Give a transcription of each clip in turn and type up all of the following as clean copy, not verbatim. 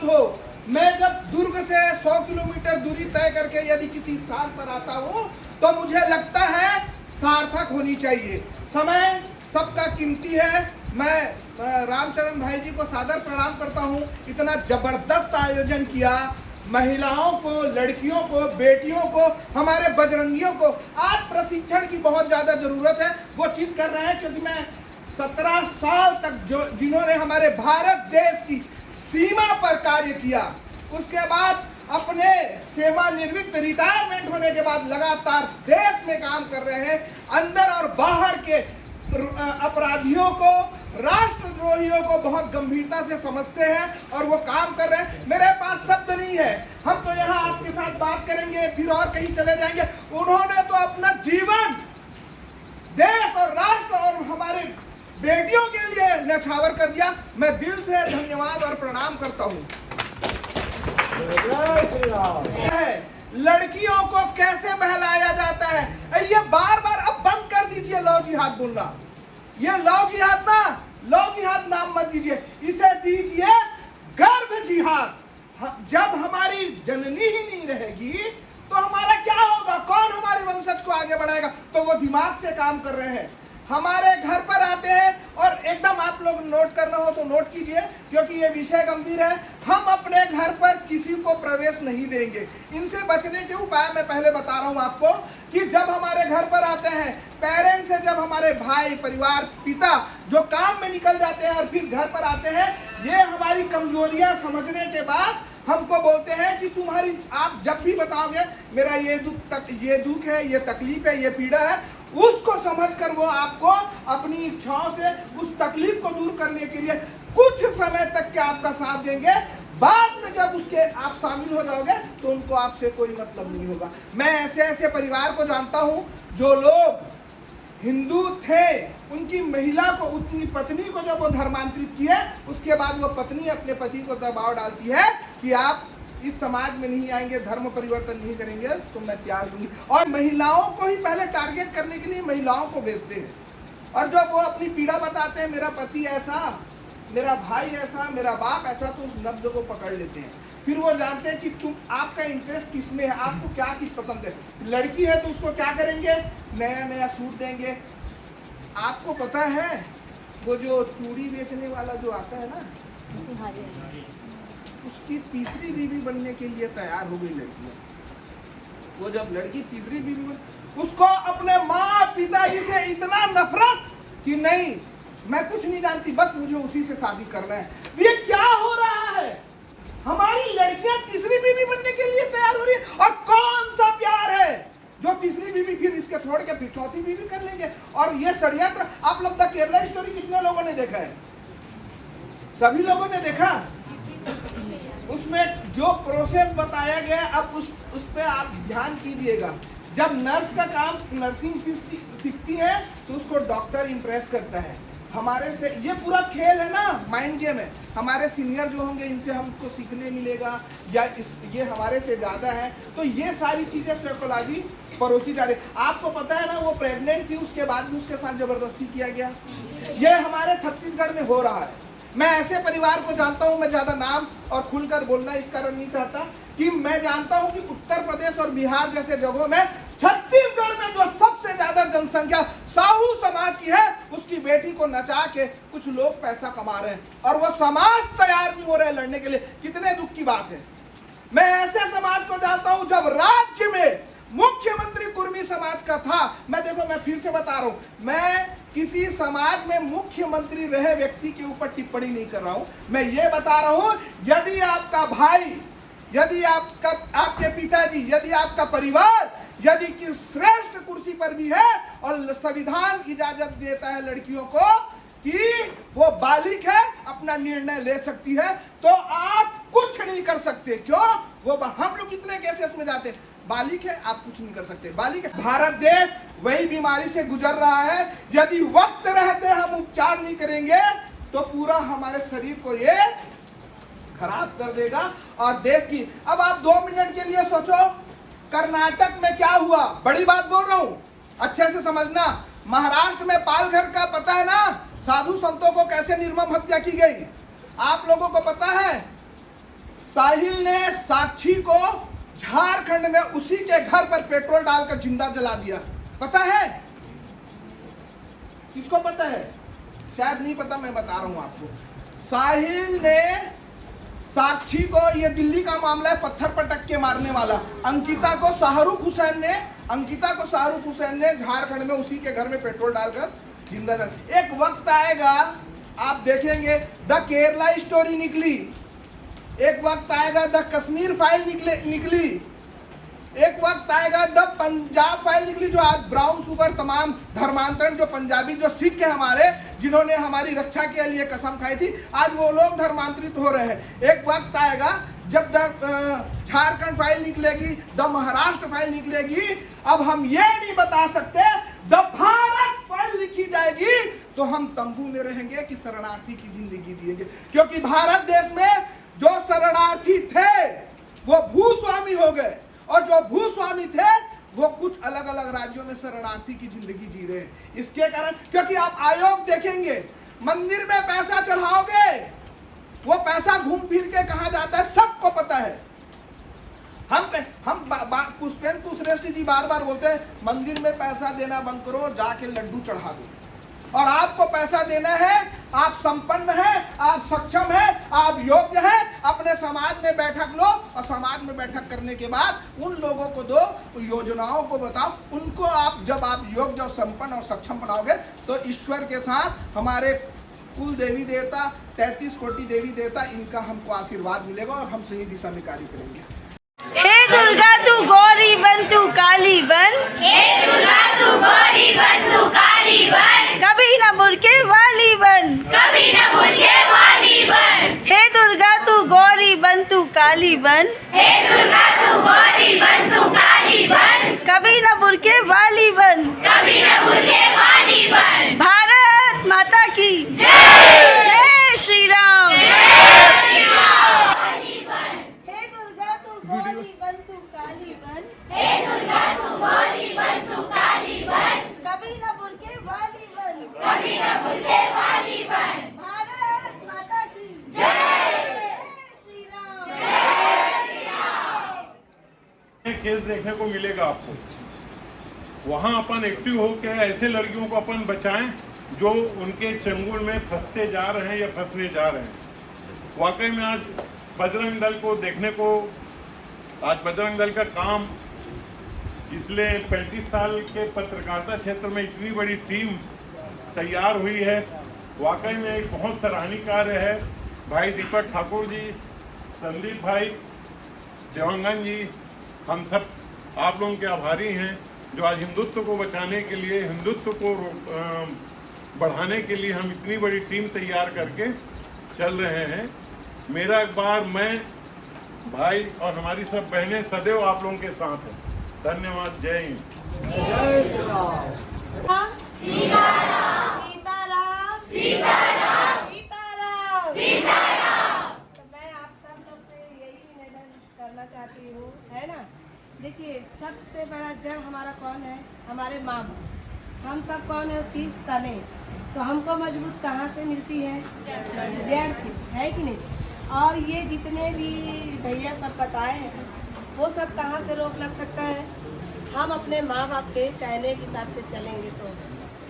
हो। मैं जब दुर्ग से 100 किलोमीटर दूरी तय करके यदि किसी स्थान पर आता हूँ तो मुझे लगता है सार्थक होनी चाहिए। समय सबका कीमती है। मैं रामचरण भाई जी को सादर प्रणाम करता हूँ। इतना जबरदस्त आयोजन किया, महिलाओं को, लड़कियों को, बेटियों को, हमारे बजरंगियों को आज प्रशिक्षण की बहुत ज़्यादा ज़रूरत है। वो चीज़ कर रहे हैं क्योंकि मैं 17 साल तक जिन्होंने हमारे भारत देश की सीमा पर कार्य किया, उसके बाद अपने सेवानिवृत्त रिटायरमेंट होने के बाद लगातार देश में काम कर रहे हैं। अंदर और बाहर के अपराधियों को, राष्ट्रद्रोहियों को बहुत गंभीरता से समझते हैं और वो काम कर रहे हैं। मेरे पास शब्द नहीं है, हम तो यहाँ आपके साथ बात करेंगे फिर और कहीं चले जाएंगे। उन्होंने तो अपना जीवन देश और राष्ट्र और हमारे बेटियों के लिए न्यौछावर कर दिया। मैं दिल से धन्यवाद और प्रणाम करता हूँ। लड़कियों को कैसे बहलाया जाता है, ये बार बार अब बंद कर दीजिए लव जिहाद बोलना। ये लव जिहाद ना, लव जिहाद नाम मत दीजिए, इसे दीजिए गर्भ जिहाद। जब हमारी जननी ही नहीं रहेगी तो हमारा क्या होगा? कौन हमारे वंशज को आगे बढ़ाएगा? तो वो दिमाग से काम कर रहे हैं। हमारे घर पर आते हैं और एकदम आप लोग नोट करना हो तो नोट कीजिए क्योंकि ये विषय गंभीर है। हम अपने घर पर किसी को प्रवेश नहीं देंगे। इनसे बचने के उपाय मैं पहले बता रहा हूँ आपको कि जब हमारे घर पर आते हैं, पेरेंट्स से जब हमारे भाई, परिवार, पिता जो काम में निकल जाते हैं और फिर घर पर आते हैं, ये हमारी कमजोरियां समझने के बाद हमको बोलते हैं कि तुम्हारी, आप जब भी बताओगे मेरा ये दुख है, ये तकलीफ है, ये पीड़ा है, उसको समझकर वो आपको अपनी इच्छाओं से उस तकलीफ को दूर करने के लिए कुछ समय तक के आपका साथ देंगे। बाद में जब उसके आप शामिल हो जाओगे तो उनको आपसे कोई मतलब नहीं होगा। मैं ऐसे ऐसे परिवार को जानता हूँ जो लोग हिंदू थे, उनकी महिला को, उनकी पत्नी को जब वो धर्मांतरित किए, उसके बाद वो पत्नी अपने पति को दबाव डालती है कि आप इस समाज में नहीं आएंगे, धर्म परिवर्तन नहीं करेंगे तो मैं त्याग दूंगी। और महिलाओं को ही पहले टारगेट करने के लिए महिलाओं को भेजते हैं। और जब वो अपनी पीड़ा बताते हैं, मेरा पति ऐसा, मेरा भाई ऐसा, मेरा बाप ऐसा, तो उस नब्ज को पकड़ लेते हैं। फिर वो जानते हैं कि तुम, आपका इंटरेस्ट किस में है, आपको क्या चीज़ पसंद है। लड़की है तो उसको क्या करेंगे? नया नया सूट देंगे। आपको पता है वो जो चूड़ी बेचने वाला जो आता है ना, उसकी तीसरी बीवी बनने के लिए तैयार हो गई लड़की। वो जब लड़की तीसरी बीवी बन, उसको अपने माँ पिताजी से इतना नफरत कि नहीं, मैं कुछ नहीं जानती, बस मुझे उसी से शादी करना है। ये क्या हो रहा है? हमारी लड़कियां तीसरी बीवी बनने के लिए तैयार हो रही है। और कौन सा प्यार है जो तीसरी बीवी फिर इसके छोड़ के फिर चौथी बीवी कर लेंगे? और ये षड्यंत्र, आप लोग द केरला स्टोरी कितने लोगों ने देखा है? सभी लोगों ने देखा। उसमें जो प्रोसेस बताया गया है, अब उस पे आप ध्यान कीजिएगा। जब नर्स का काम, नर्सिंग सीखती है तो उसको डॉक्टर इंप्रेस करता है। हमारे से ये पूरा खेल है ना, माइंड गेम है। हमारे सीनियर जो होंगे इनसे हमको सीखने मिलेगा, या ये हमारे से ज़्यादा है, तो ये सारी चीज़ें साइकोलॉजी परोसी जा रही। आपको पता है ना, वो प्रेग्नेंट थी, उसके बाद भी उसके साथ जबरदस्ती किया गया। ये हमारे छत्तीसगढ़ में हो रहा है। मैं ऐसे परिवार को जानता हूं, मैं ज्यादा नाम और खुलकर बोलना इस कारण नहीं चाहता कि मैं जानता हूं कि उत्तर प्रदेश और बिहार जैसे जगहों में, छत्तीसगढ़ में जो सबसे ज्यादा जनसंख्या साहू समाज की है, उसकी बेटी को नचा के कुछ लोग पैसा कमा रहे हैं और वो समाज तैयार नहीं हो रहे लड़ने के लिए। कितने दुख की बात है। मैं ऐसे समाज को जानता हूं जब राज्य में मुख्यमंत्री कुर्मी समाज का था। मैं देखो, मैं फिर से बता रहा हूं, मैं किसी समाज में मुख्यमंत्री रहे व्यक्ति के ऊपर टिप्पणी नहीं कर रहा हूं। मैं ये बता रहा हूं, यदि आपका भाई, यदि आपके पिताजी, यदि आपका परिवार, यदि कि श्रेष्ठ कुर्सी पर भी है और संविधान इजाजत देता है लड़कियों को कि वो बालिग है, अपना निर्णय ले सकती है, तो आप कुछ नहीं कर सकते। क्यों? वो हम लोग कितने केसेस में जाते हैं, बालिग है, आप कुछ नहीं कर सकते, बालिग है। भारत देश वही बीमारी से गुजर रहा है। यदि वक्त रहते हम उपचार नहीं करेंगे तो पूरा हमारे शरीर को ये खराब कर देगा। और देश की, अब आप 2 मिनट के लिए सोचो, कर्नाटक में क्या हुआ। बड़ी बात बोल रहा हूं, अच्छे से समझना। महाराष्ट्र में पालघर का पता है ना, साधु संतों को कैसे निर्मम हत्या की गई। आप लोगों को पता है साहिल ने साक्षी को झारखंड में उसी के घर पर पेट्रोल डालकर जिंदा जला दिया। पता है किसको पता है? शायद नहीं पता, मैं बता रहा हूं आपको। साहिल ने साक्षी को, ये दिल्ली का मामला है, पत्थर पटक के मारने वाला। अंकिता को शाहरुख हुसैन ने झारखंड में उसी के घर में पेट्रोल डालकर जिंदा जला। एक वक्त आएगा आप देखेंगे द केरला स्टोरी निकली, एक वक्त आएगा द कश्मीर फाइल निकली, एक वक्त आएगा द पंजाब फाइल निकली, जो आज ब्राउन शुगर तमाम धर्मांतरण, जो पंजाबी जो सिख है हमारे, जिन्होंने हमारी रक्षा के लिए कसम खाई थी, आज वो लोग धर्मांतरित हो रहे हैं। एक वक्त आएगा जब द झारखंड फाइल निकलेगी, द महाराष्ट्र फाइल निकलेगी। अब हम ये नहीं बता सकते द भारत फाइल लिखी जाएगी तो हम तंबू में रहेंगे कि शरणार्थी की जिंदगी जिएंगे, क्योंकि भारत देश में जो शरणार्थी थे वो भूस्वामी हो गए, और जो भूस्वामी थे वो कुछ अलग अलग राज्यों में शरणार्थी की जिंदगी जी रहे हैं। इसके कारण, क्योंकि आप आयोग देखेंगे, मंदिर में पैसा चढ़ाओगे, वो पैसा घूम फिर के कहां जाता है सबको पता है। हम पुष्पेंदु श्रेष्ठ जी बार बार बोलते हैं मंदिर में पैसा देना बंद करो, जाके लड्डू चढ़ा दो। और आपको पैसा देना है, आप संपन्न हैं, आप सक्षम हैं, आप योग्य हैं, अपने समाज में बैठक लो, और समाज में बैठक करने के बाद उन लोगों को दो, योजनाओं को बताओ, उनको आप जब आप योग्य और संपन्न और सक्षम बनाओगे तो ईश्वर के साथ हमारे कुल देवी देवता, 33 कोटि देवी देवता, इनका हमको आशीर्वाद मिलेगा और हम सही दिशा में कार्य करेंगे। हे दुर्गा तू गौरी बन, तू काली बन, हे दुर्गा तू गौरी बन, तू काली बन, कभी न बुरके वाली बन, कभी न बुरके वाली बन। हे दुर्गा तू गौरी बन, तू काली बन, हे दुर्गा तू गौरी बन, तू काली बन, कभी न बुरके वाली बन, कभी न बुरके वाली बन। भारत माता की जय, जय श्री राम। जय श्री राम। काली बन, हे दुर्गा तू गौरी बन, तू काली बन, हे दुर्गा तू गौरी बन, तू काली बन, कभी न बुरके वाली बन, कभी न बुरके वाली बन। भारत माता की जय, जय श्री राम। जय श्री राम। केस देखने को मिलेगा आपको। वहाँ अपन एक्टिव होकर ऐसे लड़कियों को अपन बचाएं जो उनके चंगुल में फंसते जा रहे हैं या फंसने जा रहे हैं। वाकई में आज बजरंग दल को देखने को, आज बजरंग दल का काम पिछले 35 साल के पत्रकारिता क्षेत्र में इतनी बड़ी टीम तैयार हुई है, वाकई में एक बहुत सराहनीय कार्य है। भाई दीपक ठाकुर जी, संदीप भाई, देवांगन जी, हम सब आप लोगों के आभारी हैं जो आज हिंदुत्व को बचाने के लिए, हिंदुत्व को बढ़ाने के लिए हम इतनी बड़ी टीम तैयार करके चल रहे हैं। मेरा एक बार मैं, भाई और हमारी सब बहनें सदैव आप लोगों के साथ हैं। धन्यवाद। जय हिंद। सीताराम, सीताराम सीताराम, सीताराम। सीताराम। तो मैं आप सब लोग से यही निवेदन करना चाहती हूँ, है ना। देखिए, सबसे बड़ा जड़ हमारा कौन है? हमारे माँ बाप। हम सब कौन है? उसकी तने। तो हमको मजबूत कहाँ से मिलती है? जड़ से, है कि नहीं। और ये जितने भी भैया सब बताए हैं, वो सब कहाँ से रोक लग सकता है? हम अपने माँ बाप के कहने के हिसाब से चलेंगे तो,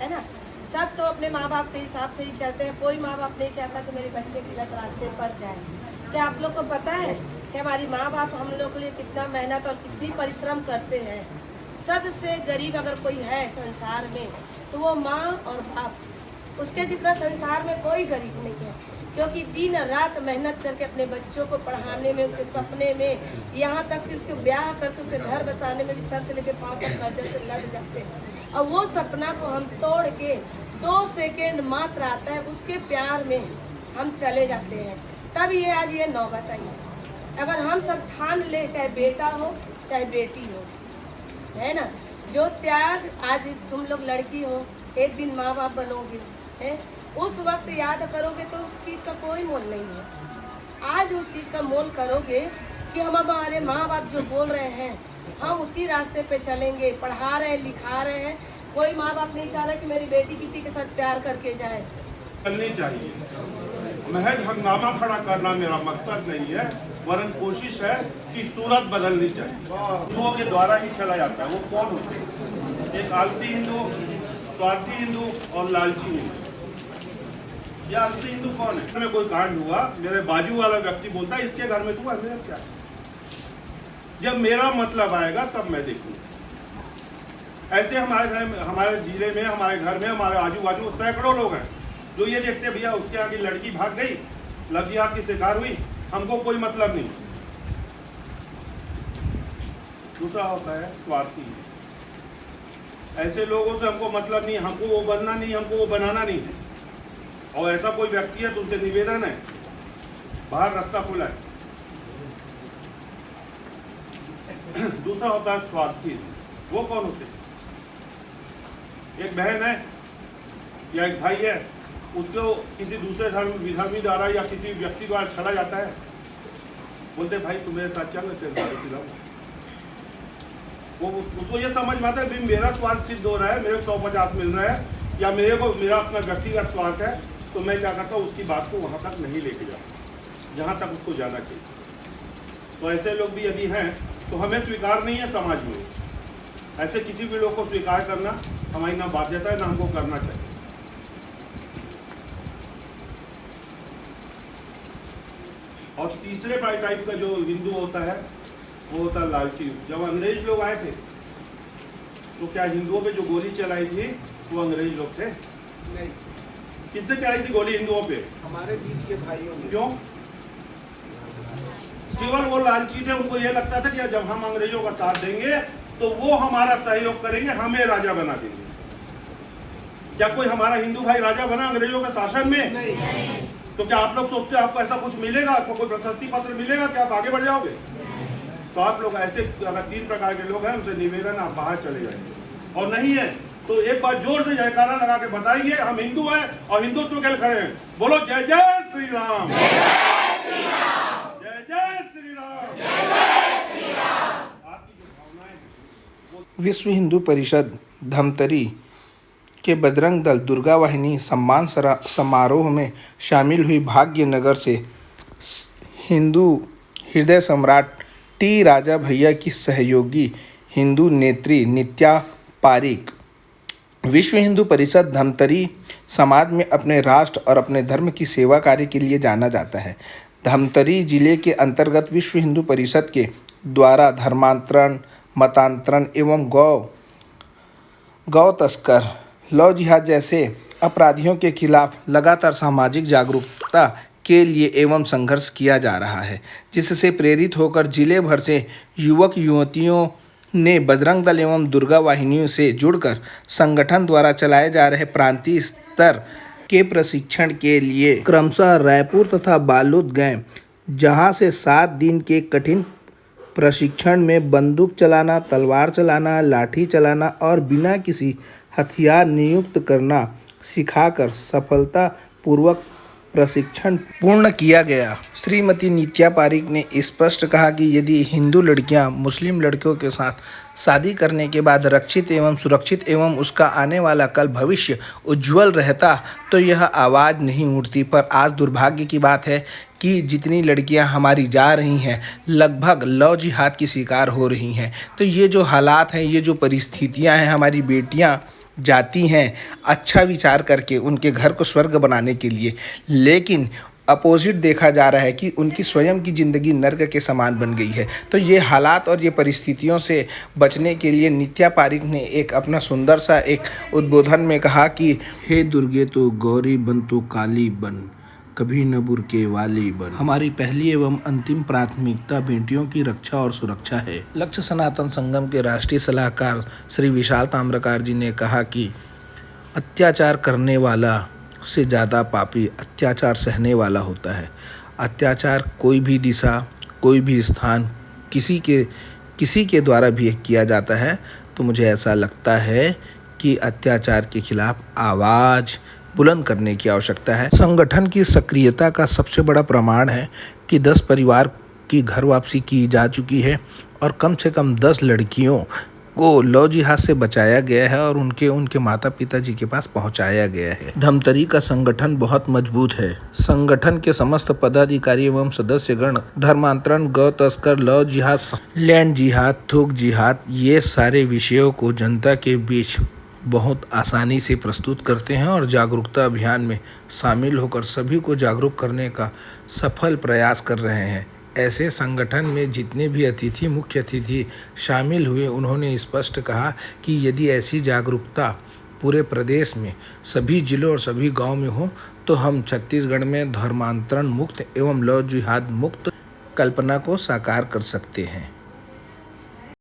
है ना। सब तो अपने माँ बाप के हिसाब से ही चलते हैं। कोई माँ बाप नहीं चाहता कि मेरे बच्चे गलत रास्ते पर जाए। क्या आप लोग को पता है कि हमारी माँ बाप हम लोग के लिए कितना मेहनत और कितनी परिश्रम करते हैं? सबसे गरीब अगर कोई है संसार में तो वो माँ और बाप। उसके जितना संसार में कोई गरीब नहीं है, क्योंकि दिन रात मेहनत करके अपने बच्चों को पढ़ाने में, उसके सपने में, यहाँ तक से उसके ब्याह करके उसके घर बसाने में भी सर से लेकर पाँव तक कर्जे से लग जाते हैं। और वो सपना को हम तोड़ के 2 सेकेंड मात्र आता है, उसके प्यार में हम चले जाते हैं। तब ये आज ये नौबत आई। अगर हम सब ठान ले, चाहे बेटा हो चाहे बेटी हो, है ना, जो त्याग, आज तुम लोग लड़की हो, एक दिन माँ बाप बनोगे, है, उस वक्त याद करोगे तो उस चीज़ का कोई मोल नहीं है। आज उस चीज़ का मोल करोगे कि हम हमारे माँ बाप जो बोल रहे हैं हम उसी रास्ते पे चलेंगे। पढ़ा रहे हैं, लिखा रहे हैं। कोई माँ बाप नहीं चाह रहा कि मेरी बेटी किसी के साथ प्यार करके जाए। करनी चाहिए। महज हंगामा खड़ा करना मेरा मकसद नहीं है। वरन कोशिश है कि सूरत बदलनी चाहिए। हिंदुओं के द्वारा ही चला जाता है। वो कौन होते हैं? एक आलसी हिंदू, स्वार्थी हिंदू और लालची हिंदू। ये आलसी हिंदू कौन है? में कोई कांड हुआ, मेरे बाजू वाला व्यक्ति बोलता है इसके घर में तू है, मेरा क्या? जब मेरा मतलब आएगा तब मैं देखूंगा। ऐसे हमारे घर में, हमारे जिले में, हमारे घर में, हमारे आजू बाजू सैकड़ों लोग हैं जो ये देखते भैया उसके यहाँ की लड़की भाग गई, लव जिहाद की शिकार हुई, हमको कोई मतलब नहीं। दूसरा होता है स्वार्थी। ऐसे लोगों से हमको मतलब नहीं, हमको वो बनना नहीं, हमको वो बनाना नहीं है। और ऐसा कोई व्यक्ति है तो उनसे निवेदन है, बाहर रास्ता खुला है। दूसरा होता है स्वार्थी। वो कौन होते हैं? एक बहन है या एक भाई है, उसको किसी दूसरे धर्मी द्वारा या किसी व्यक्ति द्वारा छड़ा जाता है, बोलते भाई तुम मेरे साथ चल, मैं तेरे साथ खिलाऊंगा। वो उसको ये समझ में आता है भाई मेरा स्वार्थ सिद्ध हो रहा है, मेरे को 150 मिल रहा है, या मेरा अपना व्यक्तिगत स्वार्थ है, तो मैं क्या करता हूँ उसकी बात को वहाँ तक नहीं लेके जाता जहाँ तक उसको जाना चाहिए। तो ऐसे लोग भी यदि हैं तो हमें स्वीकार नहीं है समाज में। ऐसे किसी भी लोग को स्वीकार करना हमारी ना बाध्यता है, ना हमको करना चाहिए। और तीसरे टाइप का जो हिंदू होता है वो होता है लालची। जब अंग्रेज लोग आए थे तो क्या हिंदुओं पे जो गोली चलाई थी वो अंग्रेज लोग थे? नहीं। किसने चलाई थी गोली हिंदुओं पे? हमारे बीच के भाइयों ने। क्यों? केवल वो लालची थे, उनको ये लगता था कि जब हम अंग्रेजों का साथ देंगे तो वो हमारा सहयोग करेंगे, हमें राजा बना देंगे। क्या कोई हमारा हिंदू भाई राजा बना अंग्रेजों के शासन में? नहीं। तो क्या आप लोग सोचते हैं आपको ऐसा कुछ मिलेगा, आपको कोई प्रशस्ति पत्र मिलेगा कि आप आगे बढ़ जाओगे? तो आप लोग ऐसे अगर 3 प्रकार के लोग हैं उनसे निवेदन आप बाहर चले जाएंगे। और नहीं है तो एक बार जोर से जयकारा लगा के बताइए हम हिंदू हैं और हिंदुत्व के लिए खड़े हैं। बोलो जय जय श्री राम, जय जय श्री राम। आपकी जो भावनाएं हैं। विश्व हिंदू परिषद धमतरी के बजरंग दल दुर्गा वाहिनी सम्मान समारोह में शामिल हुई भाग्यनगर से हिंदू हृदय सम्राट टी राजा भैया की सहयोगी हिंदू नेत्री नित्या पारिक। विश्व हिंदू परिषद धमतरी समाज में अपने राष्ट्र और अपने धर्म की सेवा कार्य के लिए जाना जाता है। धमतरी जिले के अंतर्गत विश्व हिंदू परिषद के द्वारा धर्मांतरण, मतांतरण एवं गौ तस्कर, लव जिहाद जैसे अपराधियों के खिलाफ लगातार सामाजिक जागरूकता के लिए एवं संघर्ष किया जा रहा है, जिससे प्रेरित होकर जिले भर से युवक युवतियों ने बजरंग दल एवं दुर्गा वाहिनियों से जुड़कर संगठन द्वारा चलाए जा रहे प्रांतीय स्तर के प्रशिक्षण के लिए क्रमशः रायपुर तथा बालोद गए, जहां से 7 दिन के कठिन प्रशिक्षण में बंदूक चलाना, तलवार चलाना, लाठी चलाना और बिना किसी हथियार नियुक्त करना सिखाकर सफलतापूर्वक प्रशिक्षण पूर्ण किया गया। श्रीमती नित्या पारिक ने स्पष्ट कहा कि यदि हिंदू लड़कियां मुस्लिम लड़कियों के साथ शादी करने के बाद रक्षित एवं सुरक्षित एवं उसका आने वाला कल भविष्य उज्जवल रहता तो यह आवाज़ नहीं उठती। पर आज दुर्भाग्य की बात है कि जितनी लड़कियां हमारी जा रही हैं लगभग लव जिहाद की शिकार हो रही हैं। तो ये जो हालात हैं, ये जो परिस्थितियां हैं, हमारी बेटियां जाती हैं अच्छा विचार करके उनके घर को स्वर्ग बनाने के लिए, लेकिन अपोजिट देखा जा रहा है कि उनकी स्वयं की ज़िंदगी नर्क के समान बन गई है। तो ये हालात और ये परिस्थितियों से बचने के लिए नित्या पारिक ने एक अपना सुंदर सा एक उद्बोधन में कहा कि हे दुर्गे तो गौरी बन तो काली बन, कभी न बुरके वाली बन। हमारी पहली एवं अंतिम प्राथमिकता बेटियों की रक्षा और सुरक्षा है। लक्ष्य सनातन संगम के राष्ट्रीय सलाहकार श्री विशाल ताम्रकार जी ने कहा कि अत्याचार करने वाला से ज़्यादा पापी अत्याचार सहने वाला होता है। अत्याचार कोई भी दिशा, कोई भी स्थान, किसी के द्वारा भी किया जाता है तो मुझे ऐसा लगता है कि अत्याचार के खिलाफ आवाज़ बुलंद करने की आवश्यकता है। संगठन की सक्रियता का सबसे बड़ा प्रमाण है कि 10 परिवार की घर वापसी की जा चुकी है और कम से कम 10 लड़कियों को लव जिहाद से बचाया गया है और उनके माता पिता जी के पास पहुंचाया गया है। धमतरी का संगठन बहुत मजबूत है। संगठन के समस्त पदाधिकारी एवं सदस्यगण धर्मांतरण, गौ तस्कर, लव जिहाद, लैंड जिहाद, थोक जिहाद, ये सारे विषयों को जनता के बीच बहुत आसानी से प्रस्तुत करते हैं और जागरूकता अभियान में शामिल होकर सभी को जागरूक करने का सफल प्रयास कर रहे हैं। ऐसे संगठन में जितने भी मुख्य अतिथि शामिल हुए, उन्होंने स्पष्ट कहा कि यदि ऐसी जागरूकता पूरे प्रदेश में सभी जिलों और सभी गांव में हो तो हम छत्तीसगढ़ में धर्मांतरण मुक्त एवं लव जिहाद मुक्त कल्पना को साकार कर सकते हैं।